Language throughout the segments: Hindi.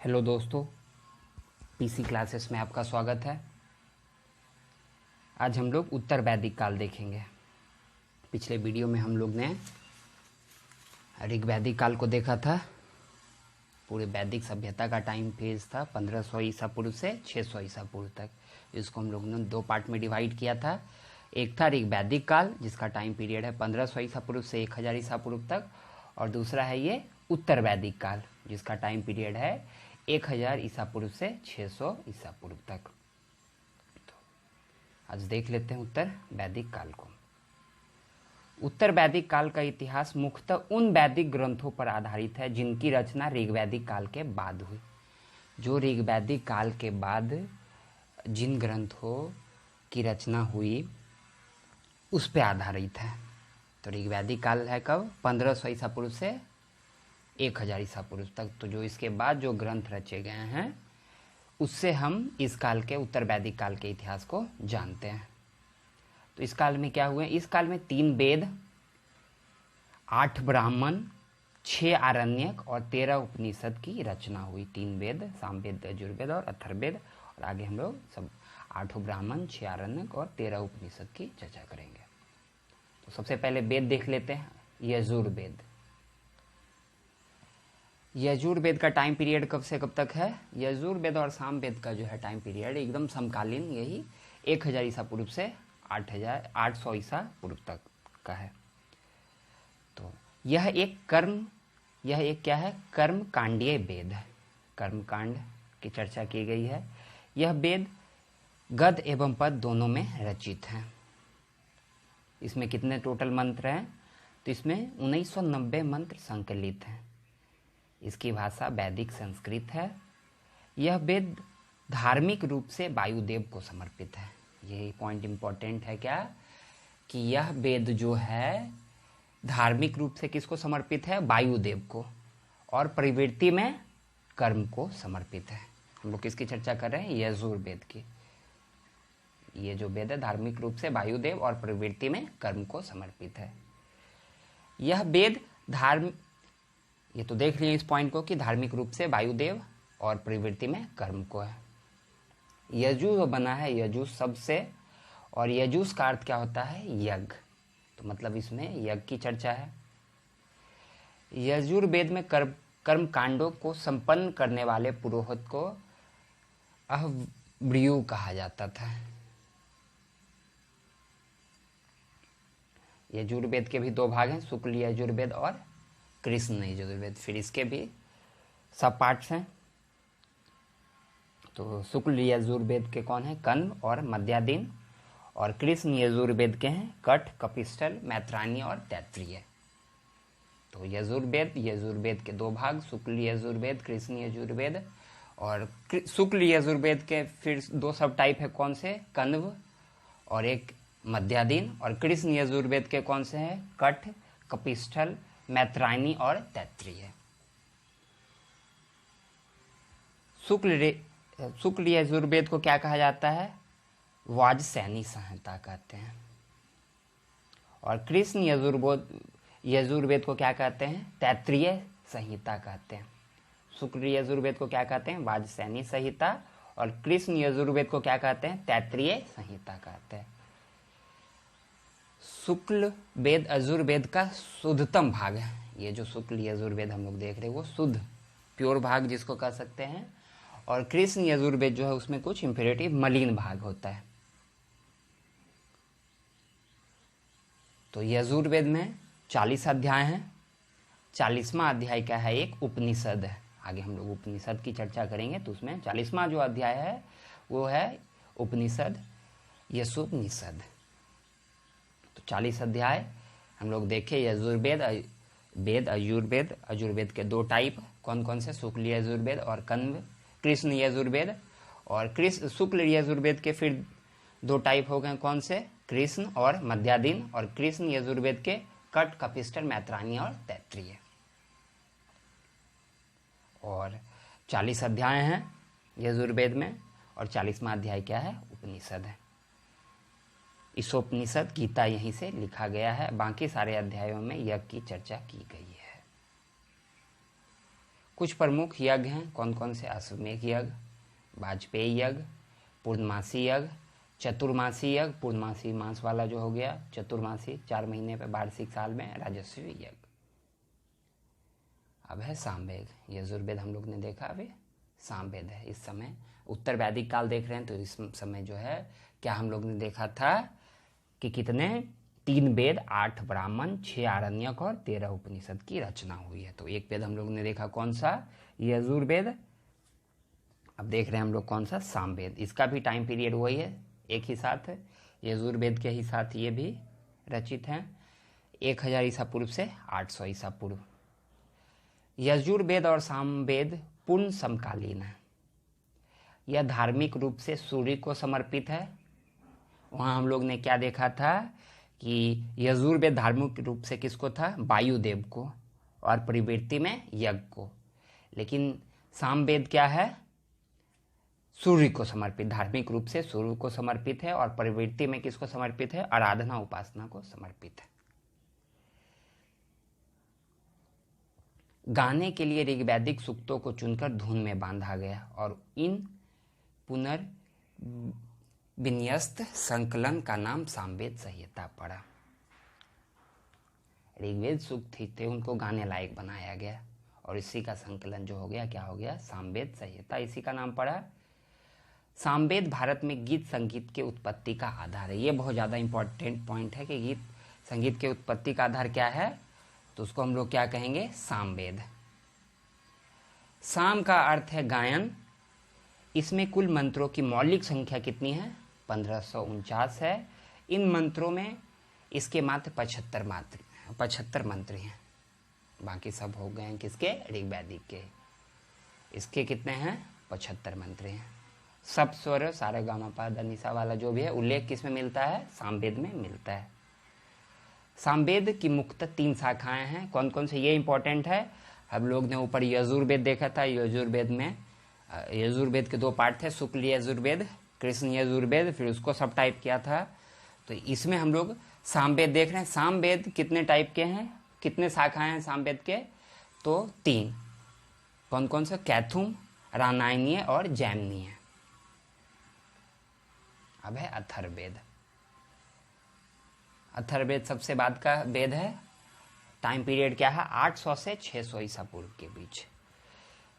हेलो दोस्तों, पीसी क्लासेस में आपका स्वागत है। आज हम लोग उत्तर वैदिक काल देखेंगे। पिछले वीडियो में हम लोग ने ऋग वैदिक काल को देखा था। पूरे वैदिक सभ्यता का टाइम फेज था 1500 ईसा पूर्व से 600 ईसा पूर्व तक। इसको हम लोग ने दो पार्ट में डिवाइड किया था। एक था ऋग वैदिक काल, जिसका टाइम पीरियड है 1500 ईसा पूर्व से 1000 ईसा पूर्व तक, और दूसरा है ये उत्तर वैदिक काल, जिसका टाइम पीरियड है 1000 ईसा पूर्व से 600 ईसा पूर्व तक। तो आज देख लेते हैं उत्तर वैदिक काल को। उत्तर वैदिक काल का इतिहास मुख्यतः उन वैदिक ग्रंथों पर आधारित है जिनकी रचना ऋग वैदिक काल के बाद हुई। जो ऋग वैदिक काल के बाद जिन ग्रंथों की रचना हुई उस पे आधारित है। तो ऋग वैदिक काल है कब? 1500 ईसा पूर्व से 1000 ईसा पूर्व तक। तो जो इसके बाद जो ग्रंथ रचे गए हैं उससे हम इस काल के उत्तर वैदिक काल के इतिहास को जानते हैं। तो इस काल में क्या हुए? इस काल में 3 वेद, 8 ब्राह्मण, 6 आरण्यक और 13 उपनिषद की रचना हुई। 3 वेद, सामवेद, यजुर्वेद और अथर्ववेद, और आगे हम लोग सब 8 ब्राह्मण, 6 आरण्यक और 13 उपनिषद की चर्चा करेंगे। तो सबसे पहले वेद देख लेते हैं, यजुर्वेद। यजुर्वेद का टाइम पीरियड कब से कब तक है? यजुर्वेद और सामवेद का जो है टाइम पीरियड एकदम समकालीन, यही 1000 ईसा पूर्व से 800 ईसा पूर्व तक का है। तो यह एक क्या है? कर्म कांडीय वेद है। कर्म कांड की चर्चा की गई है। यह वेद गद्य एवं पद दोनों में रचित है। इसमें कितने टोटल मंत्र हैं? तो इसमें 1990 मंत्र संकलित हैं। इसकी भाषा वैदिक संस्कृत है। यह वेद धार्मिक रूप से वायुदेव को समर्पित है। यही पॉइंट इंपॉर्टेंट है क्या, कि यह वेद जो है धार्मिक रूप से किसको समर्पित है? वायुदेव को, और प्रवृत्ति में कर्म को समर्पित है। हम लोग किसकी चर्चा कर रहे हैं? यजुर्वेद की। ये जो वेद है धार्मिक रूप से वायुदेव और प्रवृत्ति में कर्म को समर्पित है। यह वेद ये तो देख लिए इस पॉइंट को कि धार्मिक रूप से वायुदेव और प्रवृत्ति में कर्म को है। यजु बना है यजु शब्द से, और यजुस का अर्थ क्या होता है? यज्ञ। तो मतलब इसमें यज्ञ की चर्चा है। यजुर्वेद में कर्म कांडों को संपन्न करने वाले पुरोहित को अहव्यु कहा जाता था। यजुर्वेद के भी 2 भाग हैं, शुक्ल यजुर्वेद और कृष्ण यजुर्वेद। फिर इसके भी सब पार्ट्स हैं। तो शुक्ल यजुर्वेद के कौन है? कण्व और मध्यादीन, और कृष्ण यजुर्वेद के हैं कठ, कपिस्थल, मैत्राणी और तैत्तिरीय। तो यजुर्वेद के 2 भाग, शुक्ल यजुर्वेद, कृष्ण यजुर्वेद। और शुक्ल यजुर्वेद के फिर 2 सब टाइप है, कौन से? कण्व और एक मध्यादीन। और कृष्ण यजुर्वेद के कौन से हैं? कठ, कपिस्थल, मैत्राणी और तैत्तिरीय। शुक्ल यजुर्वेद को क्या कहा जाता है? वाजसैनी संहिता कहते हैं। और कृष्ण यजुर्वेद को क्या कहते हैं? तैत्तिरीय संहिता कहते हैं। शुक्ल यजुर्वेद को क्या कहते हैं? वाजसैनी संहिता। और कृष्ण यजुर्वेद को क्या कहते हैं? तैत्तिरीय संहिता कहते हैं। शुक्ल वेद यजुर्वेद का शुद्धतम भाग है। ये जो शुक्ल यजुर्वेद हम लोग देख रहे हैं वो शुद्ध प्योर भाग जिसको कह सकते हैं। और कृष्ण यजुर्वेद जो है उसमें कुछ इंफेरेटिव मलिन भाग होता है। तो यजुर्वेद में 40 अध्याय हैं। 40वां अध्याय क्या है? एक उपनिषद है। आगे हम लोग उपनिषद की चर्चा करेंगे, तो उसमें 40वां जो अध्याय है वो है उपनिषद, यशोपनिषद। तो 40 अध्याय हम लोग देखे। यजुर्वेद वेद, अजुर्वेद के 2 टाइप कौन कौन से? शुक्ल यजुर्वेद और कृष्ण यजुर्वेद। और शुक्ल यजुर्वेद के फिर 2 टाइप हो गए, कौन से? कृष्ण और मध्यादीन। और कृष्ण यजुर्वेद के कठ, कपिस्थल, मैत्राणी और तैत्तिरीय। और 40 अध्याय हैं यजुर्वेद में, और 40वां अध्याय क्या है? उपनिषद है। ईशोपनिषद, गीता यहीं से लिखा गया है। बाकी सारे अध्यायों में यज्ञ की चर्चा की गई है। कुछ प्रमुख यज्ञ हैं, कौन कौन से? अश्वमेध यज्ञ, वाजपेयी यज्ञ, पूर्णमासी यज्ञ, चतुर्मासी यज्ञ, पूर्णमासी मास वाला जो हो गया, चतुर्मासी 4 महीने पे वार्षिक साल में, राजस्वी यज्ञ। अब है सामवेद। यजुर्वेद हम लोग ने देखा, अभी सामवेद है। इस समय उत्तर वैदिक काल देख रहे हैं, तो इस समय जो है क्या हम लोग ने देखा था कि कितने 3 वेद, 8 ब्राह्मण, 6 आरण्यक और 13 उपनिषद की रचना हुई है। तो एक वेद हम लोग ने देखा कौन सा? यजुर्वेद। अब देख रहे हैं हम लोग कौन सा? सामवेद। इसका भी टाइम पीरियड वही है, एक ही साथ है, यजुर्वेद के ही साथ ये भी रचित हैं, 1000 ईसा पूर्व से 800 ईसा पूर्व। यजुर्वेद और सामवेद पूर्ण समकालीन है। यह धार्मिक रूप से सूर्य को समर्पित है। वहाँ हम लोग ने क्या देखा था कि यजुर्वेद धार्मिक रूप से किसको था? वायुदेव को, और प्रवृत्ति में यज्ञ को। लेकिन सामवेद क्या है? सूर्य को समर्पित, धार्मिक रूप से सूर्य को समर्पित है, और प्रवृत्ति में किसको समर्पित है? आराधना उपासना को समर्पित है। गाने के लिए ऋग्वैदिक सूक्तों को चुनकर धुन में बांधा गया और इन पुनर्विन्यस्त संकलन का नाम सामवेद संहिता पड़ा। ऋग्वेद सूक्त थे, उनको गाने लायक बनाया गया और इसी का संकलन जो हो गया, क्या हो गया? सामवेद संहिता, इसी का नाम पड़ा। सामवेद भारत में गीत संगीत के उत्पत्ति का आधार है। ये बहुत ज़्यादा इंपॉर्टेंट पॉइंट है कि गीत संगीत के उत्पत्ति का आधार क्या है, तो उसको हम लोग क्या कहेंगे? सामवेद। साम का अर्थ है गायन। इसमें कुल मंत्रों की मौलिक संख्या कितनी है? 1549 है। इन मंत्रों में इसके मात्र 75 मंत्र हैं, बाकी सब हो गए हैं किसके? ऋग्वैदिक के। इसके कितने हैं? 75 मंत्र हैं। सब स्वर सारे गामा पा धनिसा वाला जो भी है उल्लेख किस में मिलता है? सामवेद में मिलता है। सामवेद की मुख्यतः 3 शाखाएं हैं। कौन कौन से? ये इंपॉर्टेंट है। हम लोग ने ऊपर यजुर्वेद देखा था। यजुर्वेद में यजुर्वेद के 2 पार्ट थे, शुक्ल यजुर्वेद, कृष्ण यजुर्वेद, फिर उसको सब टाइप किया था। तो इसमें हम लोग सामवेद देख रहे हैं। सामवेद कितने टाइप के हैं, कितने शाखाएं हैं सामवेद के? तो 3। कौन कौन से? कैथुम, रामायणीय और जैमिनीय। अब है अथर्ववेद। अथर्ववेद सबसे बाद का वेद है। टाइम पीरियड क्या है? 800 से 600 ईसा पूर्व के बीच।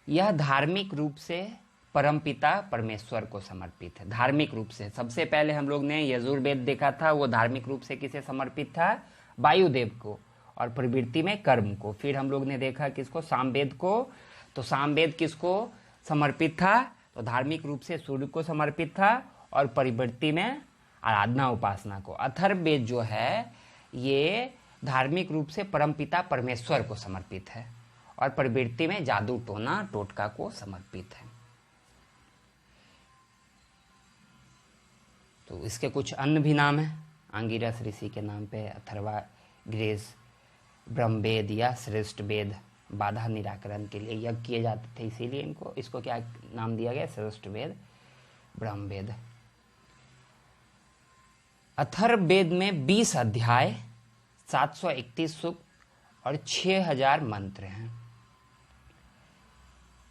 यह धार्मिक रूप से परमपिता परमेश्वर को समर्पित है। धार्मिक रूप से सबसे पहले हम लोग ने यजुर्वेद देखा था, वो धार्मिक रूप से किसे समर्पित था? वायुदेव को, और प्रवृत्ति में कर्म को। फिर हम लोग ने देखा किसको? सामवेद को। तो सामवेद किसको समर्पित था? तो धार्मिक रूप से सूर्य को समर्पित था, और प्रवृत्ति में आराधना उपासना को। अथर्ववेद जो है ये धार्मिक रूप से परमपिता परमेश्वर को समर्पित है, और प्रवृत्ति में जादू टोना टोटका को समर्पित है। तो इसके कुछ अन्य भी नाम हैं। अंगिरस ऋषि के नाम पे अथर्वा ग्रेस, ब्रह्मवेद या श्रेष्ठ वेद, बाधा निराकरण के लिए यज्ञ किए जाते थे, इसीलिए इसको क्या नाम दिया गया? श्रेष्ठ वेद, ब्रह्मवेद। अथर्ववेद में 20 अध्याय, 731 सूक्त और 6000 मंत्र हैं।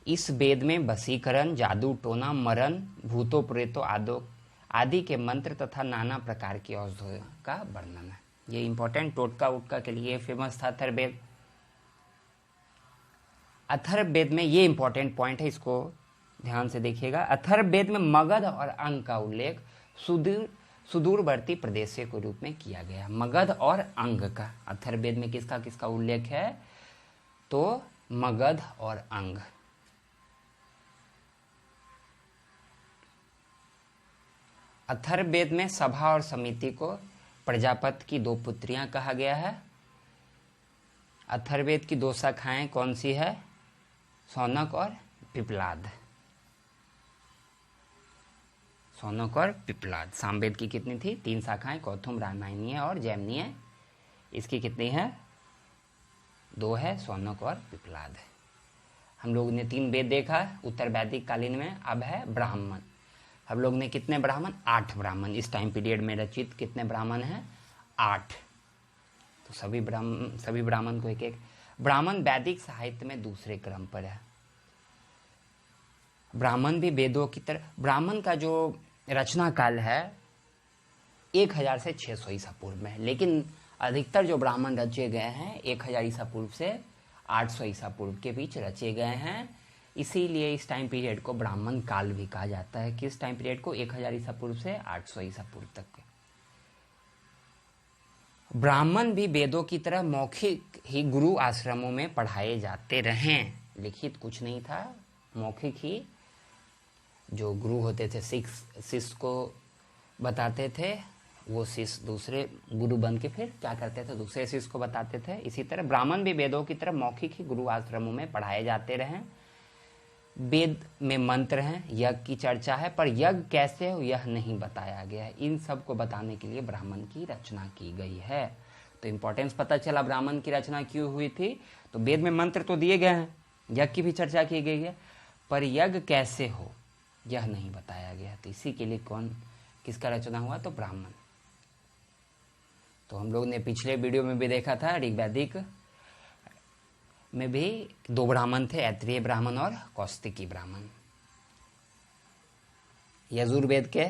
इस वेद में वशीकरण, जादू टोना, मरण, भूतों प्रेतों आदि के मंत्र तथा नाना प्रकार की औषधियों का वर्णन है। ये इंपॉर्टेंट, टोटका उटका के लिए फेमस था अथर्ववेद। अथर्ववेद में ये इंपॉर्टेंट पॉइंट है, इसको ध्यान से देखिएगा। अथर्ववेद में मगध और अंग का उल्लेख सुदूरवर्ती प्रदेशों के रूप में किया गया। मगध और अंग का अथर्ववेद में किसका किसका उल्लेख है? तो मगध और अंग। अथर्ववेद में सभा और समिति को प्रजापति की 2 पुत्रियां कहा गया है। अथर्ववेद की 2 शाखाएं कौन सी है? शौनक और पिप्लाद। शौनक और पिप्लाद। सामवेद की कितनी थी? 3 शाखाएं, कौथुम, रामायणीय और जैमिनीय। इसकी कितनी है? 2 है, शौनक और पिप्लाद। हम लोग ने 3 वेद देखा उत्तर वैदिक कालीन में। अब है ब्राह्मण। हम लोग ने कितने ब्राह्मण? 8 ब्राह्मण इस टाइम पीरियड में रचित। कितने ब्राह्मण हैं? 8। तो सभी ब्राह्मण को एक एक। ब्राह्मण वैदिक साहित्य में दूसरे क्रम पर है। ब्राह्मण भी वेदों की तरह, ब्राह्मण का जो रचना काल है 1000 से 600 ईसा पूर्व में है, लेकिन अधिकतर जो ब्राह्मण रचे गए हैं 1000 ईसा पूर्व से 800 ईसा पूर्व के बीच रचे गए हैं। इसीलिए इस टाइम पीरियड को ब्राह्मण काल भी कहा जाता है। किस टाइम पीरियड को? 1000 ईसा पूर्व से 800 ईसा पूर्व तक के। ब्राह्मण भी वेदों की तरह मौखिक ही गुरु आश्रमों में पढ़ाए जाते रहे। लिखित कुछ नहीं था, मौखिक ही जो गुरु होते थे शिष्य को बताते थे, वो शिष्य दूसरे गुरु बन के फिर क्या करते थे, दूसरे शिष्य को बताते थे। इसी तरह ब्राह्मण भी वेदों की तरह मौखिक ही गुरु आश्रमों में पढ़ाए जाते रहे। वेद में मंत्र हैं, यज्ञ की चर्चा है, पर यज्ञ कैसे हो यह नहीं बताया गया है। इन सब को बताने के लिए ब्राह्मण की रचना की गई है। तो इम्पोर्टेंस पता चला ब्राह्मण की रचना क्यों हुई थी। तो वेद में मंत्र तो दिए गए हैं, यज्ञ की भी चर्चा की गई है, पर यज्ञ कैसे हो यह नहीं बताया गया। तो इसी के लिए किसका रचना हुआ? तो ब्राह्मण। तो हम लोग ने पिछले वीडियो में भी देखा था, ऋग्वैदिक में भी 2 ब्राह्मण थे, ऐत्रेय ब्राह्मण और कौस्तिकी ब्राह्मण। यजुर्वेद के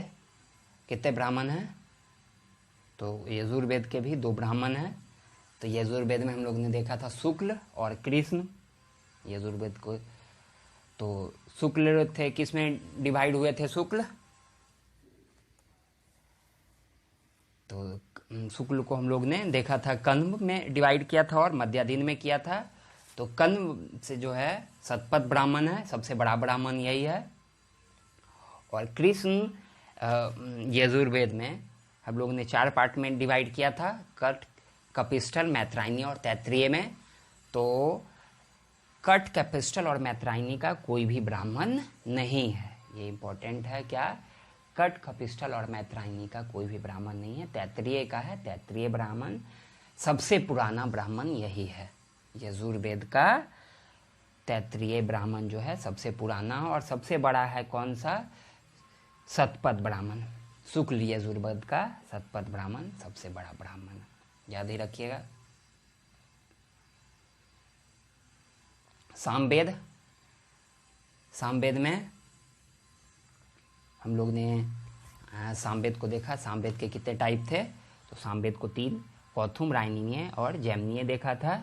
कितने ब्राह्मण हैं? तो यजुर्वेद के भी 2 ब्राह्मण हैं। तो यजुर्वेद में हम लोग ने देखा था शुक्ल और कृष्ण। यजुर्वेद को तो शुक्ल थे, किस में डिवाइड हुए थे? शुक्ल। तो शुक्ल को हम लोग ने देखा था कन्व में डिवाइड किया था और मध्याधीन में किया था। तो कन्व से जो है शतपथ ब्राह्मण है, सबसे बड़ा ब्राह्मण यही है। और कृष्ण यजुर्वेद में हम लोग ने 4 पार्ट में डिवाइड किया था, कट, कपिस्टल, मैत्रायनी और तैत्रीय में। तो कट, कैपिस्टल और मैत्रायनी का कोई भी ब्राह्मण नहीं है। ये इंपॉर्टेंट है क्या? कट, कपिस्टल और मैत्रायनी का कोई भी ब्राह्मण नहीं है। तैत्रीय का है, तैत्रीय ब्राह्मण सबसे पुराना ब्राह्मण यही है। यजुर्वेद का तैत्रीय ब्राह्मण जो है सबसे पुराना और सबसे बड़ा है। कौन सा? शतपथ ब्राह्मण। शुक्ल यजुर्वेद का शतपथ ब्राह्मण सबसे बड़ा ब्राह्मण, याद ही रखिएगा। सामवेद, सामवेद में हम लोग ने सामवेद को देखा। सामवेद के कितने टाइप थे? तो सामवेद को 3, कौथुम, रायनीय और जैमिनीय देखा था।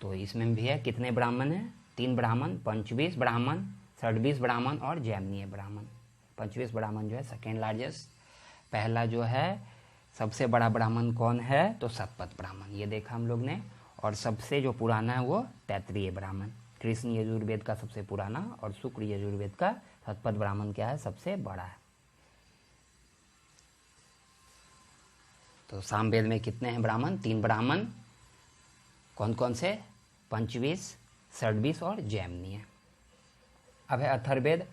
तो इसमें भी है कितने ब्राह्मण हैं? 3 ब्राह्मण, पंचवीस ब्राह्मण, षड्वीस ब्राह्मण और जैमिनीय ब्राह्मण। पंचवीस ब्राह्मण जो है सेकेंड लार्जेस्ट। पहला जो है सबसे बड़ा ब्राह्मण कौन है? तो शतपथ ब्राह्मण, ये देखा हम लोग ने। और सबसे जो पुराना है वो तैत्रीय ब्राह्मण। कृष्ण यजुर्वेद का सबसे पुराना और शुक्ल यजुर्वेद का शतपथ ब्राह्मण क्या है? सबसे बड़ा है। तो सामवेद में कितने हैं ब्राह्मण? 3 ब्राह्मण। कौन कौन से? पंचवीस, षड्वीस और जैमिनीय। अब है अथर्ववेद।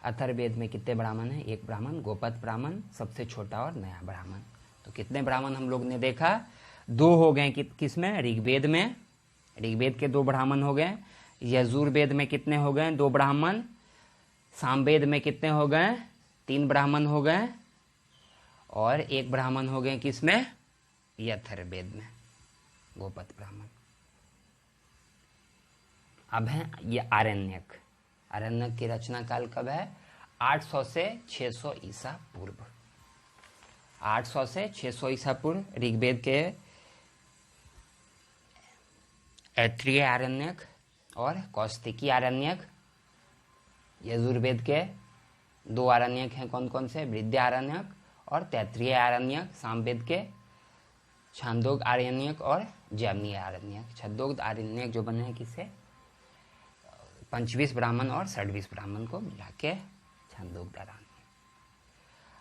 अथर्ववेद में कितने ब्राह्मण हैं? 1 ब्राह्मण, गोपथ ब्राह्मण सबसे छोटा और नया ब्राह्मण। तो कितने ब्राह्मण हम लोग ने देखा? 2 हो गए। किस में? ऋग्वेद में। ऋग्वेद के 2 ब्राह्मण हो गए। यजुर्वेद में कितने हो गए? 2 ब्राह्मण। सामवेद में कितने हो गए? 3 ब्राह्मण हो गए। और 1 ब्राह्मण हो गए किस में? अथर्ववेद में, गोपथ ब्राह्मण। अब है ये आरण्यक। आरण्यक की रचना काल कब है? 800 से 600 ईसा पूर्व। 800 से 600 ईसा पूर्व ऋग्वेद के ऐत्रेय आरण्यक और कौस्तिकी आरण्यक। यजुर्वेद के 2 आरण्यक हैं, कौन कौन से? वृद्ध आरण्यक और तैत्रीय आरण्यक। सामवेद के छांदोग्य आरण्यक और जैमिनीय आरण्यक। छंदोग्य आरण्यक जो बने हैं किससे? 25 ब्राह्मण और षड्वीस ब्राह्मण को मिला के छंदोग्य आरण्यक।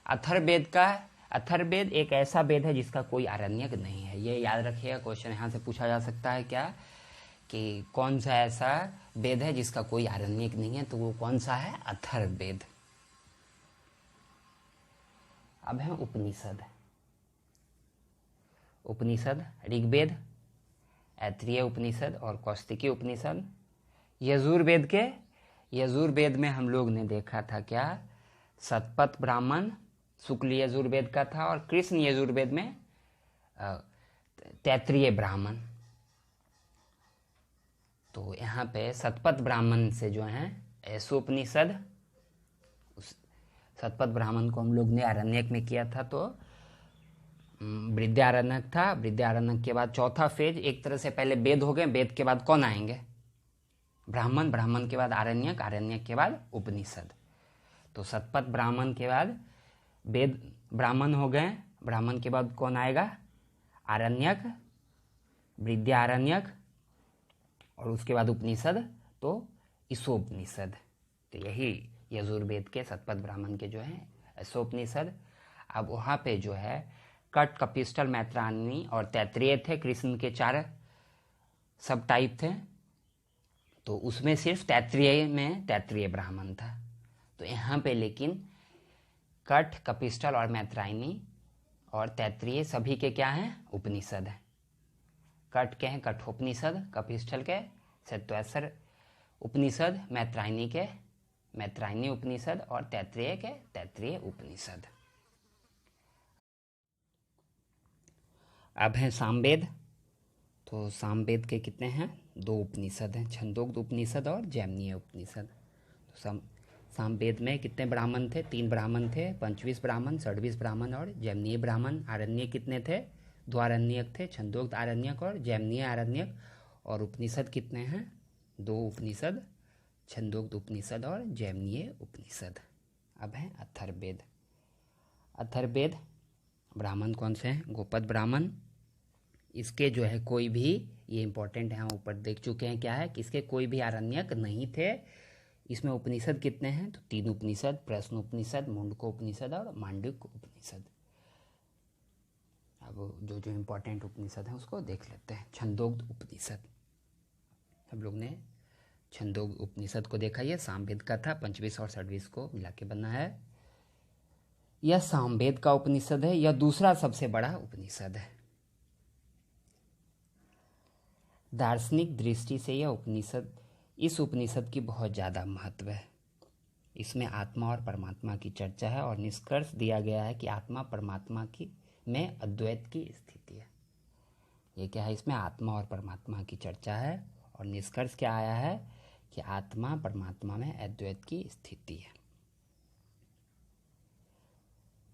अथर्ववेद का, अथर्ववेद एक ऐसा वेद है जिसका कोई आरण्यक नहीं है। ये याद रखिएगा, क्वेश्चन यहाँ से पूछा जा सकता है क्या कि कौन सा ऐसा वेद है जिसका कोई आरण्यक नहीं है? तो वो कौन सा है? अथर्ववेद। अब है उपनिषद। उपनिषद ऋग्वेद, ऐत्रेय उपनिषद और कौस्तिकी उपनिषद। यजुर्वेद के, यजुर्वेद में हम लोग ने देखा था क्या? शतपथ ब्राह्मण शुक्ल यजुर्वेद का था और कृष्ण यजुर्वेद में तैत्रीय ब्राह्मण। तो यहाँ पे शतपथ ब्राह्मण से जो है ऐसोपनिषद शतपथ ब्राह्मण को हम लोग ने आरण्यक में किया था, तो विद्यारण्यक था। विद्यारण्यक के बाद चौथा फेज, एक तरह से पहले वेद हो गए, वेद के बाद कौन आएंगे? ब्राह्मण, ब्राह्मण के बाद आरण्यक, आरण्यक के बाद उपनिषद। तो शतपथ ब्राह्मण के बाद वेद ब्राह्मण हो गए, ब्राह्मण के बाद कौन आएगा? आरण्यक, विद्यारण्यक, और उसके बाद उपनिषद, तो ईशोपनिषद। तो यही यजुर्वेद के शतपथ ब्राह्मण के जो है ईशोपनिषद। अब वहाँ पे जो है कट, कपिस्टल, मैत्रायणी और तैत्तिरीय थे। कृष्ण के 4 सब टाइप थे, तो उसमें सिर्फ तैत्तिरीय में तैत्तिरीय ब्राह्मण था। तो यहाँ पे लेकिन कट, कपिस्टल और मैत्रायणी और तैत्तिरीय सभी के क्या हैं? उपनिषद है। कट के हैं कठोपनिषद, कपिस्टल के श्वेतकेसर उपनिषद, मैत्रायणी के मैत्रायणी उपनिषद और तैत्तिरीय के तैत्तिरीय उपनिषद। अब है सामवेद। तो सामवेद के कितने हैं? 2 उपनिषद हैं, छंदोग्ध उपनिषद और जैमिनीय उपनिषद। तो सामवेद में कितने ब्राह्मण थे? 3 ब्राह्मण थे, पंचविश ब्राह्मण, षड्विश ब्राह्मण और जैमिनीय ब्राह्मण। आरण्यक कितने थे? 2 आरण्यक थे, छंदोग्ध आरण्यक और जैमिनीय आरण्यक। और उपनिषद कितने हैं? 2 उपनिषद, छंदोग्ध उपनिषद और जैमिनीय उपनिषद। अब है अथर्ववेद। अथर्ववेद ब्राह्मण कौन से हैं? गोपद ब्राह्मण। इसके जो है कोई भी, ये इंपॉर्टेंट है, हम ऊपर देख चुके हैं क्या है कि इसके कोई भी आरण्यक नहीं थे। इसमें उपनिषद कितने हैं? तो 3 उपनिषद, प्रश्न उपनिषद, मुंडको उपनिषद और मांडुक्य उपनिषद। अब जो जो इम्पोर्टेंट उपनिषद है उसको देख लेते हैं। छंदोग्ध उपनिषद, हम लोग ने छंदोग्ध उपनिषद को देखा, ये सामवेद का था, पंचविश और षड्विश को मिला के बना है। यह सामवेद का उपनिषद है, यह दूसरा सबसे बड़ा उपनिषद है। दार्शनिक दृष्टि से यह उपनिषद, इस उपनिषद की बहुत ज़्यादा महत्व है। इसमें आत्मा और परमात्मा की चर्चा है और निष्कर्ष दिया गया है कि आत्मा परमात्मा की में अद्वैत की स्थिति है। ये क्या है? इसमें आत्मा और परमात्मा की चर्चा है और निष्कर्ष क्या आया है कि आत्मा परमात्मा में अद्वैत की स्थिति है।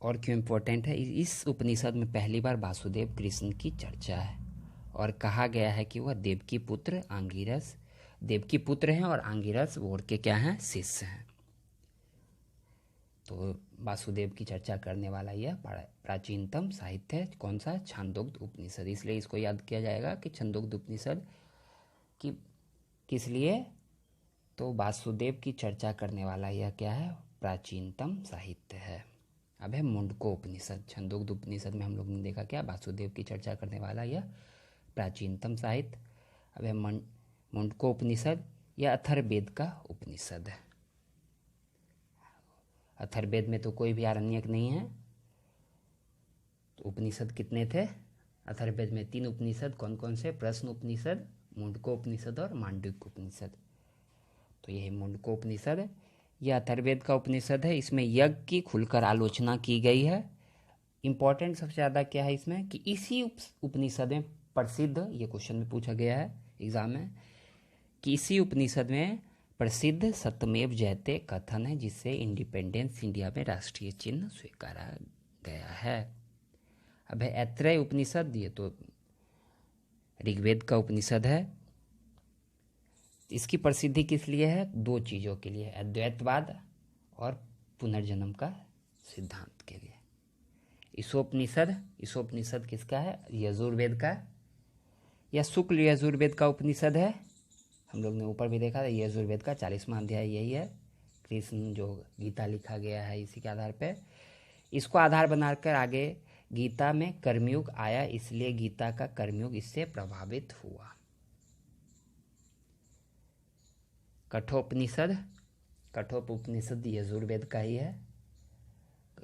और क्यों इम्पोर्टेंट है? इस उपनिषद में पहली बार वासुदेव कृष्ण की चर्चा है और कहा गया है कि वह देवकी पुत्र आंगिरस, देवकी पुत्र हैं और आंगिरस वो के क्या हैं? शिष्य हैं। तो वासुदेव की चर्चा करने वाला यह प्राचीनतम साहित्य है। कौन सा? छांदोग्ध उपनिषद। इसलिए इसको याद किया जाएगा कि छंदोग्ध उपनिषद की किस लिए? तो वासुदेव की चर्चा करने वाला यह क्या है? प्राचीनतम साहित्य है। अब है मुंडको उपनिषद। छंदोग्ध उपनिषद में हम लोग ने देखा क्या? वासुदेव की चर्चा करने वाला यह प्राचीनतम साहित्य। अब है मुंडको उपनिषद, यह अथर्ववेद का उपनिषद है। अथर्ववेद में तो कोई भी आरण्यक नहीं है। तो उपनिषद कितने थे? अथर्ववेद में 3 उपनिषद। कौन कौन से? प्रश्न उपनिषद, मुंडको उपनिषद और मांडुक्य उपनिषद। तो यह मुंडको उपनिषद, यह अथर्ववेद का उपनिषद है। इसमें यज्ञ की खुलकर आलोचना की गई है। इंपॉर्टेंट सबसे ज़्यादा क्या है इसमें कि इसी उपनिषद में प्रसिद्ध, ये क्वेश्चन में पूछा गया है एग्जाम में, कि इसी उपनिषद में प्रसिद्ध सत्यमेव जयते कथन है, जिससे इंडिपेंडेंस इंडिया में राष्ट्रीय चिन्ह स्वीकारा गया है। अब है ऐत्रेय उपनिषद, ये तो ऋग्वेद का उपनिषद है। इसकी प्रसिद्धि किस लिए है? 2 चीज़ों के लिए, अद्वैतवाद और पुनर्जन्म का सिद्धांत के लिए। ईशोपनिषद, ईशोपनिषद किसका है? यजुर्वेद का। यह शुक्ल यजुर्वेद का उपनिषद है। हम लोग ने ऊपर भी देखा था, यजुर्वेद का 40वां अध्याय यही है। कृष्ण जो गीता लिखा गया है इसी के आधार पे, इसको आधार बनाकर आगे गीता में कर्मयुग आया, इसलिए गीता का कर्मयुग इससे प्रभावित हुआ। कठोपनिषद, कठोपनिषद यजुर्वेद का ही है।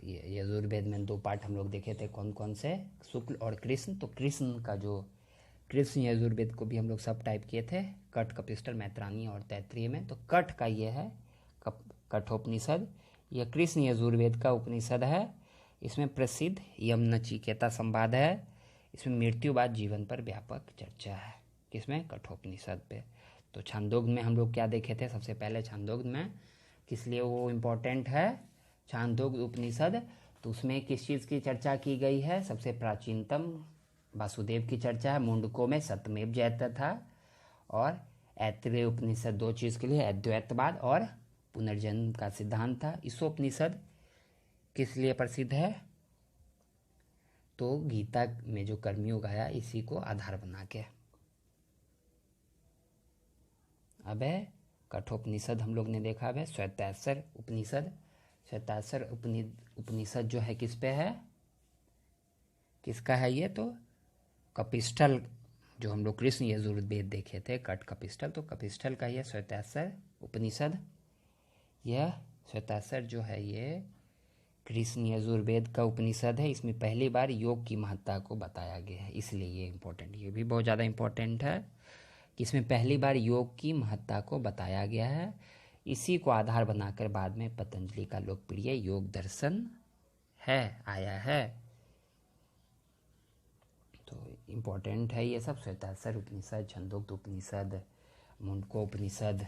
यजुर्वेद में 2 पार्ट हम लोग देखे थे, कौन कौन से? शुक्ल और कृष्ण। तो कृष्ण का जो कृष्ण यजुर्वेद को भी हम लोग सब टाइप किए थे, कट, कपिस्टल, मैत्रायणी और तैत्तिरीय में। तो कट का ये है कठोपनिषद, यह कृष्ण यजुर्वेद का उपनिषद है। इसमें प्रसिद्ध यम नचिकेता संवाद है। इसमें मृत्यु बाद जीवन पर व्यापक चर्चा है। किसमें? कठोपनिषद पे। तो छांदोग्ध में हम लोग क्या देखे थे? सबसे पहले छांदोग्ध में किस लिए वो इम्पोर्टेंट है? छांदोग्य उपनिषद, तो उसमें किस चीज़ की चर्चा की गई है? सबसे प्राचीनतम वासुदेव की चर्चा है। मुंडकों में सत्यमेव जयते था। और ऐत्रेय उपनिषद दो चीज़ के लिए, अद्वैतवाद और पुनर्जन्म का सिद्धांत था। ईशोपनिषद किस लिए प्रसिद्ध है? तो गीता में जो कर्मयोग आया इसी को आधार बना के। अब है कठोपनिषद हम लोग ने देखा है। श्वेताश्वर उपनिषद, श्वेताश्वर उपनिषद जो है किस पे है? किसका है ये? तो कपिस्टल, जो हम लोग कृष्ण यजुर्वेद देखे थे कट कपिस्टल, तो कपिस्टल का यह श्वेताश्वर उपनिषद। यह श्वेताश्वर जो है ये कृष्ण यजुर्वेद का उपनिषद है। इसमें पहली बार योग की महत्ता को बताया गया है, इसलिए ये इम्पोर्टेंट, ये भी बहुत ज़्यादा इम्पोर्टेंट है कि इसमें पहली बार योग की महत्ता को बताया गया है। इसी को आधार बनाकर बाद में पतंजलि का लोकप्रिय योग दर्शन है आया है। तो इम्पोर्टेंट है ये सब। श्वेताश्वर उपनिषद, छंदोग्य उपनिषद, मुंडको उपनिषद।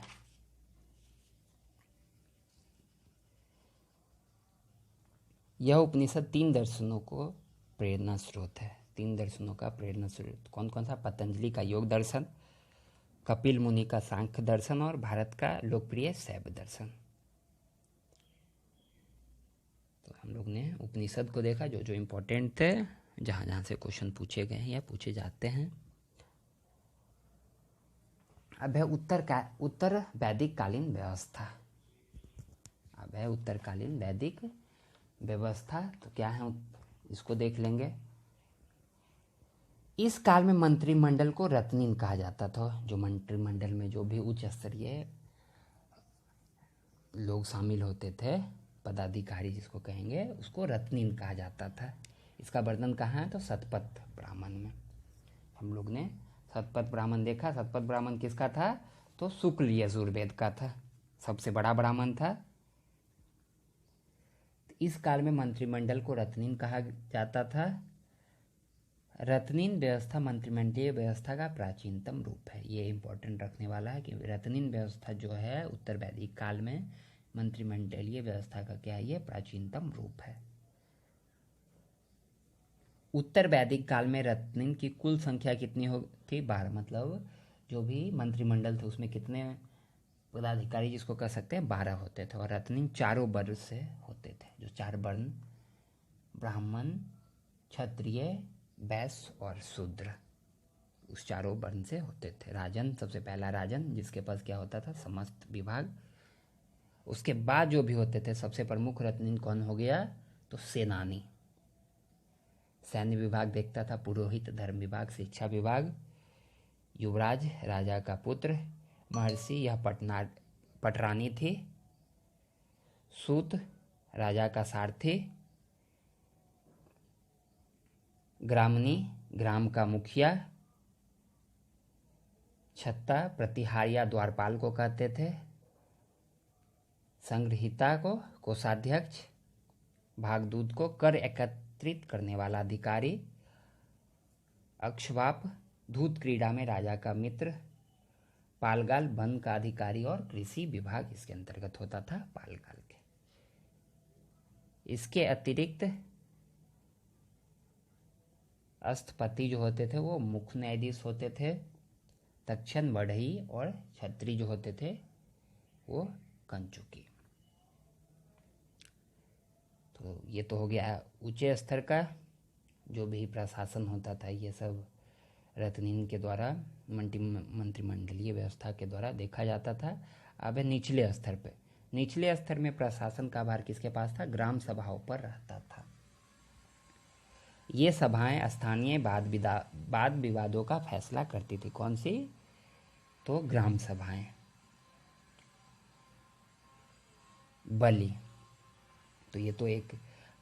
यह उपनिषद 3 दर्शनों को प्रेरणा स्रोत है। 3 दर्शनों का प्रेरणा स्रोत कौन कौन सा? पतंजलि का योग दर्शन, कपिल मुनि का सांख्य दर्शन और भारत का लोकप्रिय शैव दर्शन। तो हम लोग ने उपनिषद को देखा जो जो इम्पोर्टेंट थे, जहाँ जहाँ से क्वेश्चन पूछे गए हैं या पूछे जाते हैं। अब है उत्तर वैदिक कालीन व्यवस्था। अब है उत्तरकालीन वैदिक व्यवस्था। तो क्या है इसको देख लेंगे। इस काल में मंत्रिमंडल को रत्नीन कहा जाता था। जो मंत्रिमंडल में जो भी उच्च स्तरीय लोग शामिल होते थे, पदाधिकारी जिसको कहेंगे, उसको रत्नीन कहा जाता था। इसका वर्णन कहाँ है? तो शतपथ ब्राह्मण में। हम लोग ने शतपथ ब्राह्मण देखा। शतपथ ब्राह्मण किसका था? तो शुक्ल यजुर्वेद का था, सबसे बड़ा ब्राह्मण था। इस काल में मंत्रिमंडल को रत्नीन कहा जाता था। रत्नीन व्यवस्था मंत्रिमंडलीय व्यवस्था का प्राचीनतम रूप है। ये इंपॉर्टेंट रखने वाला है कि रत्नीन व्यवस्था जो है उत्तर वैदिक काल में मंत्रिमंडलीय व्यवस्था का क्या है? ये प्राचीनतम रूप है। उत्तर वैदिक काल में रत्नीन की कुल संख्या कितनी थी? 12। मतलब जो भी मंत्रिमंडल थे उसमें कितने पदाधिकारी जिसको कह सकते हैं 12 होते थे। और रत्नीन चारों वर्ण से होते थे। जो 4 वर्ण, ब्राह्मण, क्षत्रिय, वैश्य और शूद्र, उस चारों वर्ण से होते थे। राजन, सबसे पहला राजन जिसके पास क्या होता था? समस्त विभाग। उसके बाद जो भी होते थे सबसे प्रमुख रत्नीन कौन हो गया? तो सेनानी, सैन्य विभाग देखता था। पुरोहित, धर्म विभाग, शिक्षा विभाग। युवराज, राजा का पुत्र। महर्षि, यह पटरानी थी। सूत, राजा का सारथी। ग्रामनी, ग्राम का मुखिया। छत्ता, प्रतिहारिया द्वारपाल को कहते थे। संग्रहिता को कोषाध्यक्ष। भागदूत को कर एकत्रित करने वाला अधिकारी। अक्षवाप, धूत क्रीड़ा में राजा का मित्र। पालगाल, वन का अधिकारी। और कृषि विभाग इसके अंतर्गत होता था पालगाल के। इसके अतिरिक्त अस्थपति जो होते थे वो मुख्य न्यायाधीश होते थे। तक्षण, बढ़ई और छत्री जो होते थे वो कंचुकी। तो ये तो हो गया ऊंचे स्तर का जो भी प्रशासन होता था, ये सब रत्नीन के द्वारा मंत्रिमंडलीय व्यवस्था के द्वारा देखा जाता था। अब है निचले स्तर पे। निचले स्तर में प्रशासन का भार किसके पास था? ग्राम सभाओं पर रहता था। ये सभाएं स्थानीय वाद विवादों का फैसला करती थी। कौन सी? तो ग्राम सभाएं। बलि, तो ये तो एक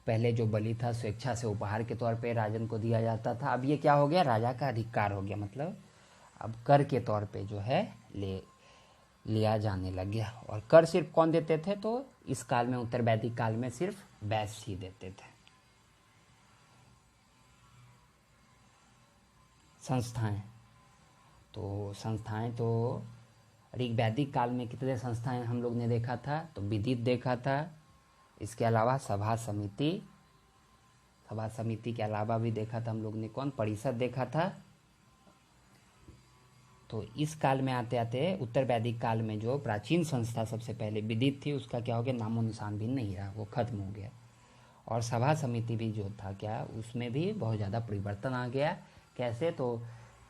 पहले जो बलि था स्वेच्छा से उपहार के तौर पे राजन को दिया जाता था। अब ये क्या हो गया? राजा का अधिकार हो गया। मतलब अब कर के तौर पे जो है लिया जाने लग गया। और कर सिर्फ कौन देते थे? तो इस काल में, उत्तर वैदिक काल में, सिर्फ वैश्य ही देते थे। संस्थाएं, तो ऋग वैदिक काल में कितने संस्थाएं हम लोग ने देखा था? तो विदित देखा था, इसके अलावा सभा समिति के अलावा भी देखा था हम लोग ने कौन, परिषद देखा था। तो इस काल में आते आते उत्तर वैदिक काल में जो प्राचीन संस्था सबसे पहले विदित थी उसका क्या हो गया, नामो निशान भी नहीं रहा, वो खत्म हो गया। और सभा समिति भी जो था क्या, उसमें भी बहुत ज़्यादा परिवर्तन आ गया। कैसे, तो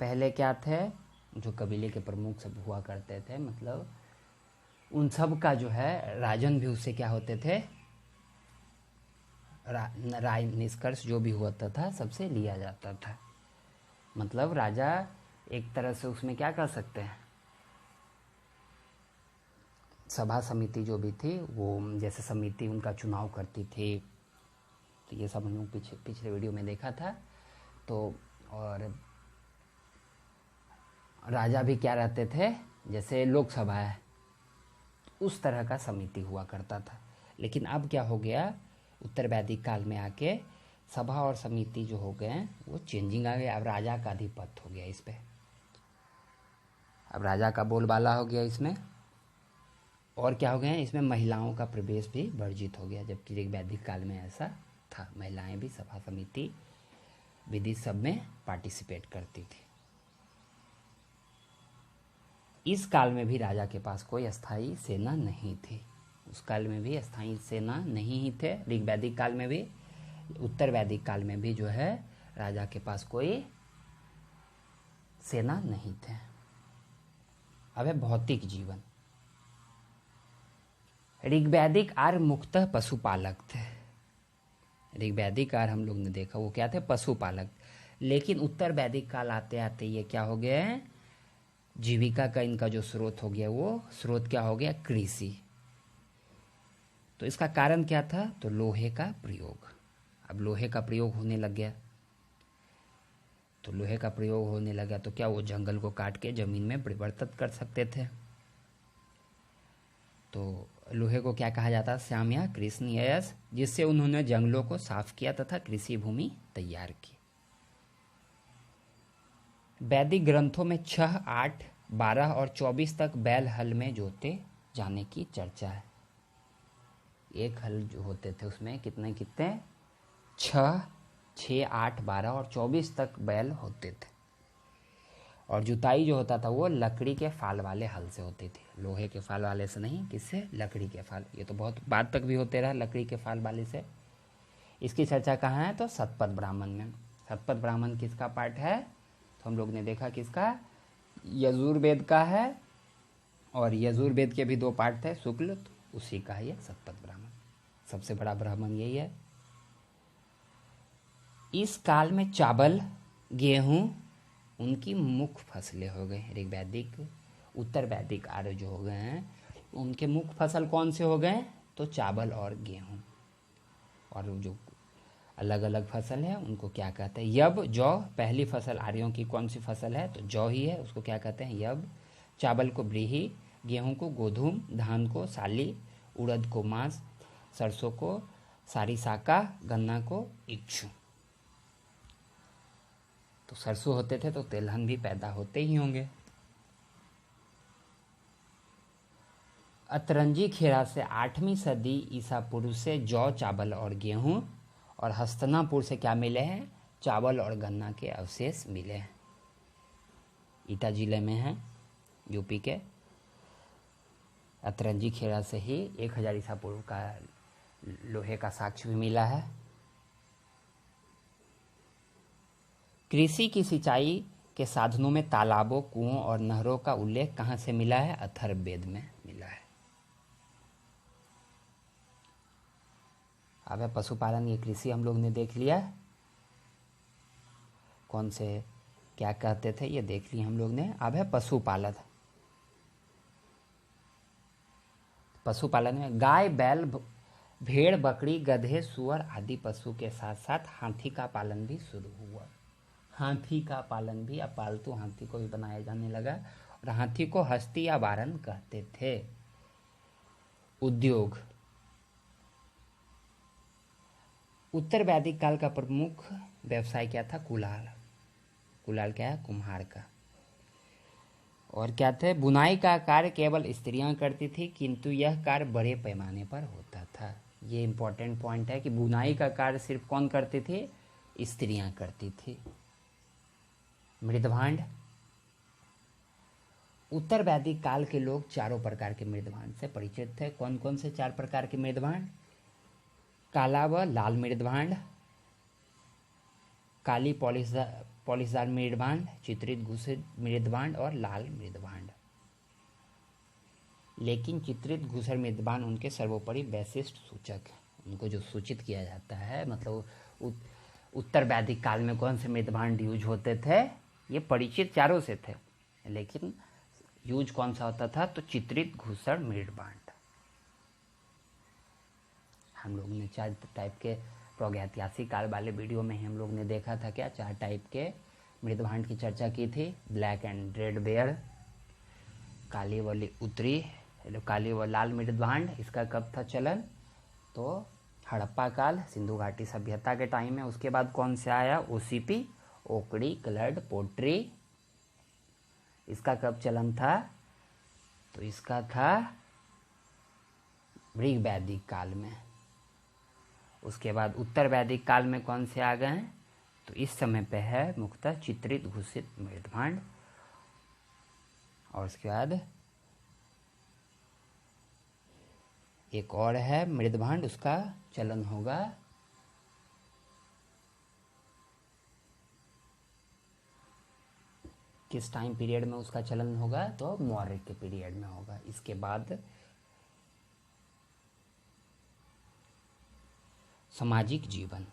पहले क्या थे, जो कबीले के प्रमुख सब हुआ करते थे, मतलब उन सब का जो है राजन भी उससे क्या होते थे, राय निष्कर्ष जो भी होता था सबसे लिया जाता था। मतलब राजा एक तरह से उसमें क्या कर सकते हैं, सभा समिति जो भी थी वो जैसे समिति उनका चुनाव करती थी, तो ये सब हम लोग पिछले वीडियो में देखा था। तो और राजा भी क्या रहते थे, जैसे लोकसभा है उस तरह का समिति हुआ करता था। लेकिन अब क्या हो गया, उत्तर वैदिक काल में आके सभा और समिति जो हो गए वो चेंजिंग आ गया। अब राजा का अधिपत्य हो गया इस पे, अब राजा का बोलबाला हो गया इसमें। और क्या हो गया, इसमें महिलाओं का प्रवेश भी वर्जित हो गया, जबकि वैदिक काल में ऐसा था, महिलाएं भी सभा समिति विधि सब में पार्टिसिपेट करती थी। इस काल में भी राजा के पास कोई अस्थाई सेना नहीं थी, उस काल में भी अस्थाई सेना नहीं ही थे। ऋग वैदिक काल में भी, उत्तर वैदिक काल में भी जो है राजा के पास कोई सेना नहीं थे। अब है भौतिक जीवन। ऋग्वैदिक आर्य मुख्यतः पशुपालक थे। ऋग्वैदिक आर्य हम लोग ने देखा वो क्या थे, पशुपालक। लेकिन उत्तर वैदिक काल आते आते ये क्या हो गया, जीविका का इनका जो स्रोत हो गया, वो स्रोत क्या हो गया, कृषि। तो इसका कारण क्या था, तो लोहे का प्रयोग। अब लोहे का प्रयोग होने लग गया, तो लोहे का प्रयोग होने लगा तो क्या वो जंगल को काट के जमीन में परिवर्तित कर सकते थे। तो लोहे को क्या कहा जाता है, श्याम या कृष्ण यश, जिससे उन्होंने जंगलों को साफ किया तथा कृषि भूमि तैयार की। वैदिक ग्रंथों में 6, 8, 12 और 24 तक बैल हल में जोते जाने की चर्चा है। एक हल जो होते थे उसमें कितने 6, 6, 8, 12 और 24 तक बैल होते थे। और जुताई जो होता था वो लकड़ी के फाल वाले हल से होती थी, लोहे के फाल वाले से नहीं, किससे, लकड़ी के फाल। ये तो बहुत बाद तक भी होते रहा लकड़ी के फाल वाले से। इसकी चर्चा कहाँ है, तो शतपथ ब्राह्मण में। शतपथ ब्राह्मण किसका पार्ट है, तो हम लोग ने देखा किसका, यजुर्वेद का है। और यजुर्वेद के भी 2 पार्ट थे, शुक्ल, तो उसी का है ये शतपथ ब्राह्मण। सबसे बड़ा ब्राह्मण यही है। इस काल में चावल, गेहूं उनकी मुख्य फसलें हो गए। ऋग्वैदिक, उत्तर वैदिक आर्य जो हो गए हैं उनके मुख्य फसल कौन से हो गए, तो चावल और गेहूं। और जो अलग अलग फसल है उनको क्या कहते हैं, यब, जौ। पहली फसल आर्यों की कौन सी फसल है, तो जौ ही है, उसको क्या कहते हैं, यब। चावल को ब्रीही, गेहूं को गोधूम, धान को साली, उड़द को मांस, सरसों को सारिसाका, गन्ना को इक्षु। तो सरसों होते थे तो तिलहन भी पैदा होते ही होंगे। अतरंजी खेड़ा से 8वीं सदी ईसा पूर्व से जौ, चावल और गेहूं, और हस्तिनापुर से क्या मिले हैं, चावल और गन्ना के अवशेष मिले हैं। ईटा जिले में है, यूपी के। अतरंजी खेड़ा से ही 1000 ईसा पूर्व का लोहे का साक्ष्य भी मिला है। कृषि की सिंचाई के साधनों में तालाबों, कुओं और नहरों का उल्लेख कहाँ से मिला है, अथर्ववेद में मिला है। अब है पशुपालन, ये कृषि हम लोग ने देख लिया, कौन से क्या कहते थे ये देख लिया हम लोग ने। अब है पशुपालन। पशुपालन में गाय, बैल, भेड़, बकरी, गधे, सुअर आदि पशु के साथ साथ हाथी का पालन भी शुरू हुआ। हाथी का पालन भी, अब पालतू हाथी को भी बनाया जाने लगा, और हाथी को हस्ती या वारन कहते थे। उद्योग, उत्तर वैदिक काल का प्रमुख व्यवसाय क्या था, कुलाल। कुलाल क्या है, कुम्हार का। और क्या थे, बुनाई का कार्य केवल स्त्रियां करती थी, किंतु यह कार्य बड़े पैमाने पर होता था। ये इम्पोर्टेंट पॉइंट है कि बुनाई का कार्य सिर्फ कौन करती थी? स्त्रियां करती थी। मृदभांड, उत्तर वैदिक काल के लोग चारों प्रकार के मृदभांड से परिचित थे। कौन कौन से 4 प्रकार के मृदभांड? काला व लाल मृदभांड, काली पॉलिशदार मृदभांड, चित्रित घुसित मृदभांड और लाल मृदभांड। लेकिन चित्रित घुसर मृदभांड उनके सर्वोपरि वैशिष्ट सूचक है। उनको जो सूचित किया जाता है, मतलब उत्तर वैदिक काल में कौन से मृदभांड यूज होते थे? ये परिचित चारों से थे, लेकिन यूज कौन सा होता था? तो चित्रित घुसर मृदभांड। हम लोग ने 4 टाइप के प्रागैतिहासिक काल वाले वीडियो में ही हम लोग ने देखा था क्या 4 टाइप के मृदभांड की चर्चा की थी। ब्लैक एंड रेड बेयर, काली वाली उत्तरी, काली व लाल मृदभांड। इसका कब था चलन? तो हड़प्पा काल, सिंधु घाटी सभ्यता के टाइम में। उसके बाद कौन से आया? ओसीपी, ओकड़ी कलर्ड पोट्री। इसका कब चलन था? तो इसका था ऋग वैदिक काल में। उसके बाद उत्तर वैदिक काल में कौन से आ गए? तो इस समय पे है मुख्यतः चित्रित घुसित मृदभांड। और उसके बाद एक और है मृदभांड, उसका चलन होगा किस टाइम पीरियड में उसका चलन होगा? तो मौर्य के पीरियड में होगा। इसके बाद सामाजिक जीवन।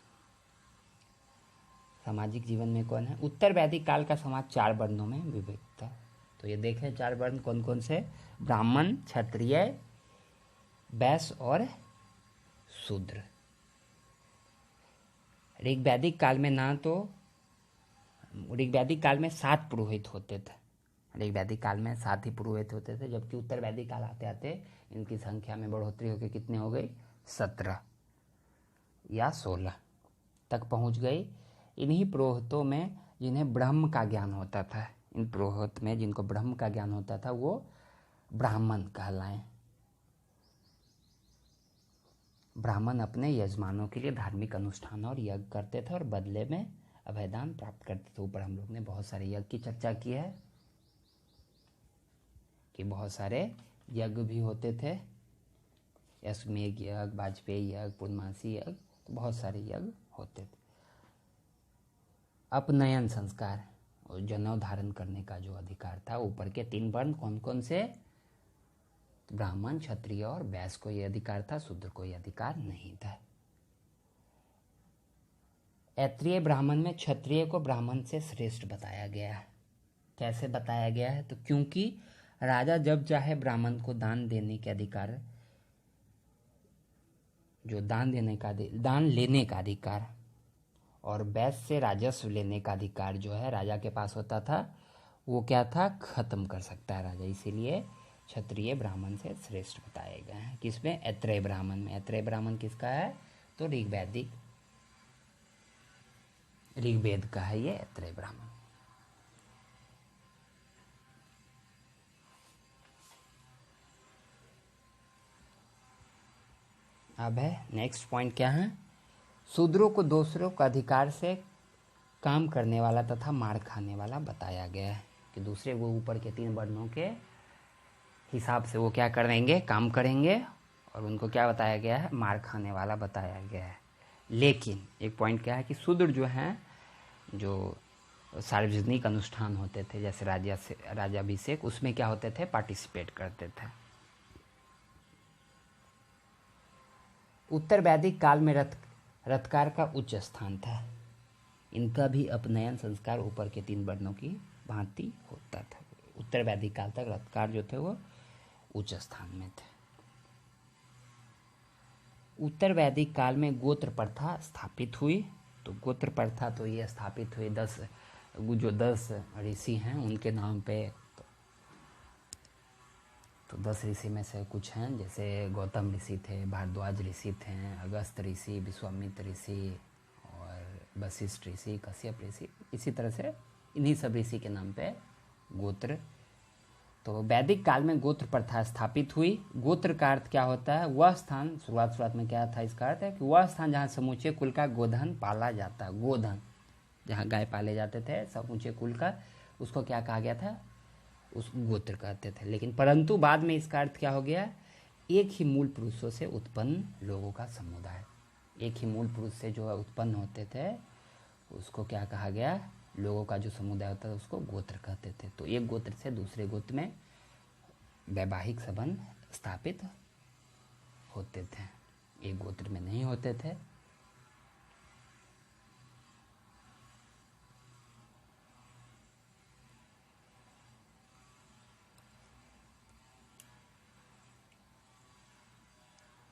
सामाजिक जीवन में कौन है? उत्तर वैदिक काल का समाज 4 वर्णों में विभक्त था। तो ये देखें 4 वर्ण कौन कौन से? ब्राह्मण, क्षत्रिय, वैश्य और शूद्र। ऋग्वैदिक काल में ऋग्वैदिक काल में 7 पुरोहित होते थे। ऋग्वैदिक काल में 7 ही पुरोहित होते थे, जबकि उत्तर वैदिक काल आते आते इनकी संख्या में बढ़ोतरी होकर कितने हो गई? 17 या 16 तक पहुंच गई। इन्हीं पुरोहितों में जिन्हें ब्रह्म का ज्ञान होता था, इन पुरोहित में जिनको ब्रह्म का ज्ञान होता था वो ब्राह्मण कहलाएं। ब्राह्मण अपने यजमानों के लिए धार्मिक अनुष्ठान और यज्ञ करते थे और बदले में अभयदान प्राप्त करते थे। ऊपर हम लोग ने बहुत सारे यज्ञ की चर्चा की है कि बहुत सारे यज्ञ भी होते थे, अश्वमेध यज्ञ, वाजपेयी यज्ञ, पूर्णमासी यज्ञ, तो बहुत सारे यज्ञ होते थे। अपनयन संस्कार और जनेऊ धारण करने का जो अधिकार था, ऊपर के 3 वर्ण कौन कौन से? ब्राह्मण, क्षत्रिय और वैश्य को यह अधिकार था, शूद्र को यह अधिकार नहीं था। ऐत्रेय ब्राह्मण में क्षत्रिय को ब्राह्मण से श्रेष्ठ बताया गया है। कैसे बताया गया है? तो क्योंकि राजा जब चाहे ब्राह्मण को दान देने के अधिकार, जो दान लेने का अधिकार और वैश्य से राजस्व लेने का अधिकार जो है राजा के पास होता था, वो क्या था? खत्म कर सकता है राजा। इसीलिए क्षत्रिय ब्राह्मण से श्रेष्ठ बताए गए हैं। किसमें? ऐत्रेय ब्राह्मण में। ऐत्रेय ब्राह्मण किसका है? तो ऋग्वेद का है ये ऐत्रेय ब्राह्मण। अब है नेक्स्ट पॉइंट क्या है? शूद्रों को दूसरों का अधिकार से काम करने वाला तथा मार खाने वाला बताया गया है कि दूसरे वो ऊपर के 3 वर्णों के हिसाब से वो क्या करेंगे? काम करेंगे। और उनको क्या बताया गया है? मार खाने वाला बताया गया है। लेकिन एक पॉइंट क्या है कि शूद्र जो हैं, जो सार्वजनिक अनुष्ठान होते थे जैसे राज्याभिषेक, उसमें क्या होते थे? पार्टिसिपेट करते थे। उत्तर वैदिक काल में रथकार का उच्च स्थान था। इनका भी अपनयन संस्कार ऊपर के 3 वर्णों की भांति होता था। उत्तर वैदिक काल तक रथकार जो थे वो उच्च स्थान में थे। उत्तर वैदिक काल में गोत्र प्रथा स्थापित हुई। तो गोत्र प्रथा तो ये स्थापित हुई 10 ऋषि हैं उनके नाम पे। तो 10 ऋषि में से कुछ हैं, जैसे गौतम ऋषि थे, भारद्वाज ऋषि थे, अगस्त ऋषि, विश्वामित्र ऋषि और वशिष्ठ ऋषि, कश्यप ऋषि। इसी तरह से इन्हीं सब ऋषि के नाम पे गोत्र तो वैदिक काल में गोत्र प्रथा स्थापित हुई। गोत्र का अर्थ क्या होता है? वह स्थान, शुरुआत में क्या था इसका अर्थ है कि वह स्थान जहाँ समूचे कुल का गोधन पाला जाता है। गोधन, जहाँ गाय पाले जाते थे समूचे कुल का, उसको क्या कहा गया था? उस गोत्र कहते थे। लेकिन परंतु बाद में इसका अर्थ क्या हो गया? एक ही मूल पुरुषों से उत्पन्न लोगों का समुदाय। एक ही मूल पुरुष से जो उत्पन्न होते थे उसको क्या कहा गया? लोगों का जो समुदाय होता है उसको गोत्र कहते थे। तो एक गोत्र से दूसरे गोत्र में वैवाहिक संबंध स्थापित होते थे, एक गोत्र में नहीं होते थे।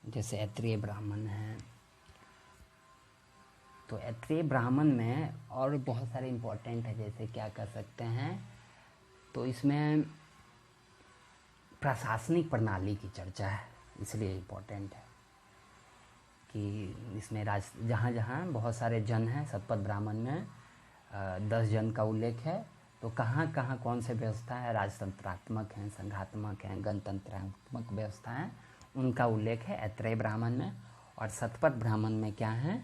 जैसे ऐत्रेय ब्राह्मण हैं, तो ऐत्रेय ब्राह्मण में और बहुत सारे इम्पोर्टेंट है, जैसे क्या कर सकते हैं, तो इसमें प्रशासनिक प्रणाली की चर्चा है, इसलिए इम्पोर्टेंट है कि इसमें जहाँ जहाँ बहुत सारे जन हैं, शतपथ ब्राह्मण में 10 जन का उल्लेख है, तो कहाँ कहाँ कौन से व्यवस्था है, राजतंत्रात्मक हैं, संघात्मक हैं, गणतंत्रात्मक व्यवस्था हैं, उनका उल्लेख है ऐत्रेय ब्राह्मण में। और शतपथ ब्राह्मण में क्या है?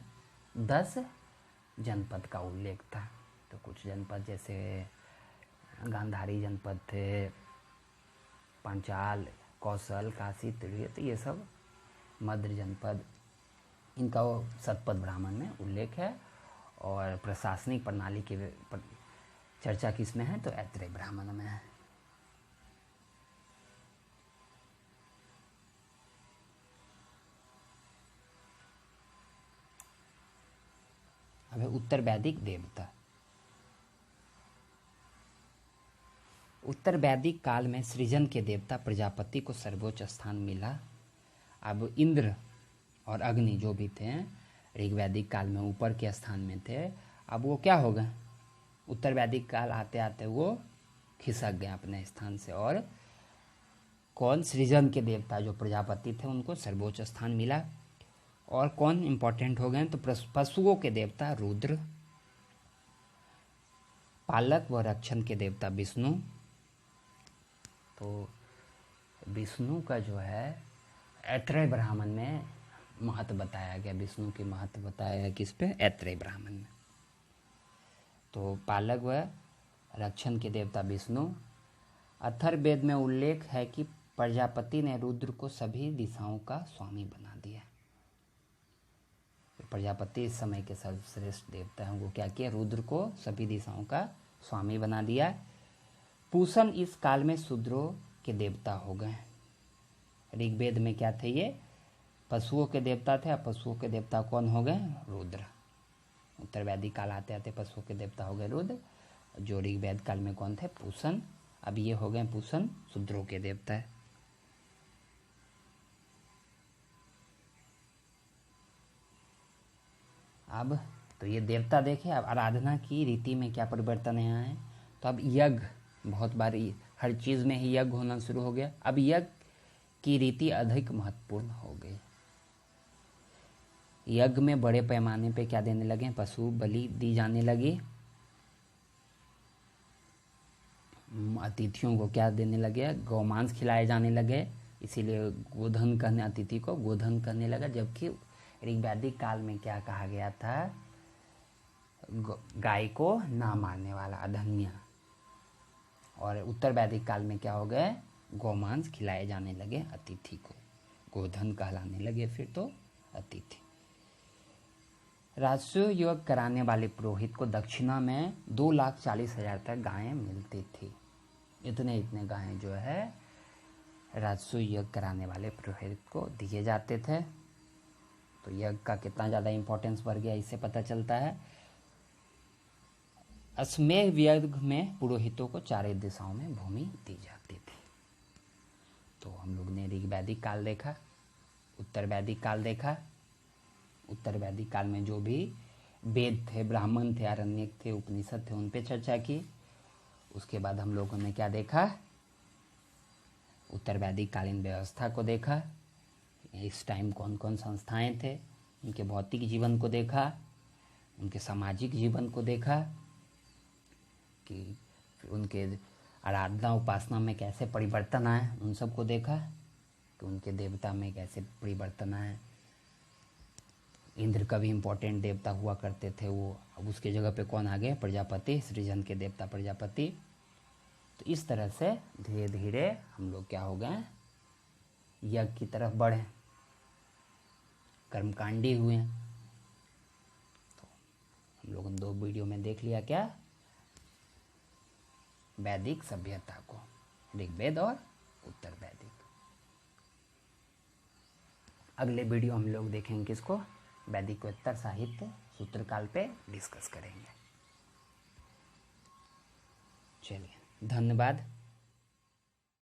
10 जनपद का उल्लेख था। तो कुछ जनपद जैसे गांधारी जनपद थे, पांचाल, कौशल, काशी, तिरहुत, ये सब मध्य जनपद, इनका वो शतपथ ब्राह्मण में उल्लेख है। और प्रशासनिक प्रणाली की चर्चा किस में है? तो ऐत्रेय ब्राह्मण में है। अब है उत्तर वैदिक देवता। उत्तर वैदिक काल में सृजन के देवता प्रजापति को सर्वोच्च स्थान मिला। अब इंद्र और अग्नि जो भी थे ऋग वैदिक काल में ऊपर के स्थान में थे, अब वो क्या हो गए? उत्तर वैदिक काल आते आते वो खिसक गए अपने स्थान से। और कौन? सृजन के देवता जो प्रजापति थे उनको सर्वोच्च स्थान मिला। और कौन इंपॉर्टेंट हो गए? तो पशुओं के देवता रुद्र, पालक व रक्षण के देवता विष्णु। तो विष्णु का जो है ऐत्रेय ब्राह्मण में महत्व बताया गया, विष्णु की महत्व बताया गया किस पे? ऐत्रेय ब्राह्मण में। तो पालक व रक्षण के देवता विष्णु। अथर्ववेद में उल्लेख है कि प्रजापति ने रुद्र को सभी दिशाओं का स्वामी बना दिया। प्रजापति इस समय के सर्वश्रेष्ठ देवता हैं, वो क्या किया? रुद्र को सभी दिशाओं का स्वामी बना दिया। पूषण इस काल में शूद्रों के देवता हो गए। ऋग्वेद में क्या थे? ये पशुओं के देवता थे। अब पशुओं के देवता कौन हो गए? रुद्र। उत्तर वैदिक काल आते आते पशुओं के देवता हो गए रुद्र। जो ऋग्वेद काल में कौन थे? पूषण। अब ये हो गए पूषण शूद्रों के देवता है। अब तो ये देवता देखे। अब आराधना की रीति में क्या परिवर्तन आया है? तो अब यज्ञ, बहुत बार हर चीज़ में ही यज्ञ होना शुरू हो गया। अब यज्ञ की रीति अधिक महत्वपूर्ण हो गई। यज्ञ में बड़े पैमाने पे क्या देने लगे? पशु बलि दी जाने लगी। अतिथियों को क्या देने लगे? गौमांस खिलाए जाने लगे। इसीलिए गोधन कहने, अतिथि को गोधन कहने लगा। जबकि ऋग्वैदिक काल में क्या कहा गया था? गाय को ना मारने वाला, अधन्य। और उत्तर वैदिक काल में क्या हो गए? गौमांस खिलाए जाने लगे अतिथि को, गोधन कहलाने लगे फिर तो अतिथि। राजस्व यज्ञ कराने वाले पुरोहित को दक्षिणा में 2,40,000 तक गायें मिलती थी। इतने गायें जो है राजस्व यज्ञ कराने वाले पुरोहित को दिए जाते थे। तो यज्ञ का कितना ज़्यादा इम्पोर्टेंस बढ़ गया इससे पता चलता है। अश्वमेध यज्ञ में पुरोहितों को चारों दिशाओं में भूमि दी जाती थी। तो हम लोग ने ऋग्वैदिक काल देखा, उत्तर वैदिक काल देखा। उत्तर वैदिक काल में जो भी वेद थे, ब्राह्मण थे, आरण्यक थे, उपनिषद थे, उन पे चर्चा की। उसके बाद हम लोगों ने क्या देखा? उत्तर वैदिक कालीन व्यवस्था को देखा। इस टाइम कौन कौन संस्थाएं थे, उनके भौतिक जीवन को देखा, उनके सामाजिक जीवन को देखा कि उनके आराधना उपासना में कैसे परिवर्तन आए उन सबको देखा कि उनके देवता में कैसे परिवर्तन आए। इंद्र का भी इम्पोर्टेंट देवता हुआ करते थे वो, अब उसके जगह पे कौन आ गए, प्रजापति, सृजन के देवता प्रजापति। तो इस तरह से धीरे धीरे हम लोग क्या हो गए, यज्ञ की तरफ बढ़े, कर्मकांडी हुए। तो हम लोग दो वीडियो में देख लिया क्या, वैदिक सभ्यता को, ऋग्वेद और उत्तर वैदिक। अगले वीडियो हम लोग देखेंगे किसको, वैदिकोत्तर साहित्य सूत्रकाल पे डिस्कस करेंगे। चलिए, धन्यवाद।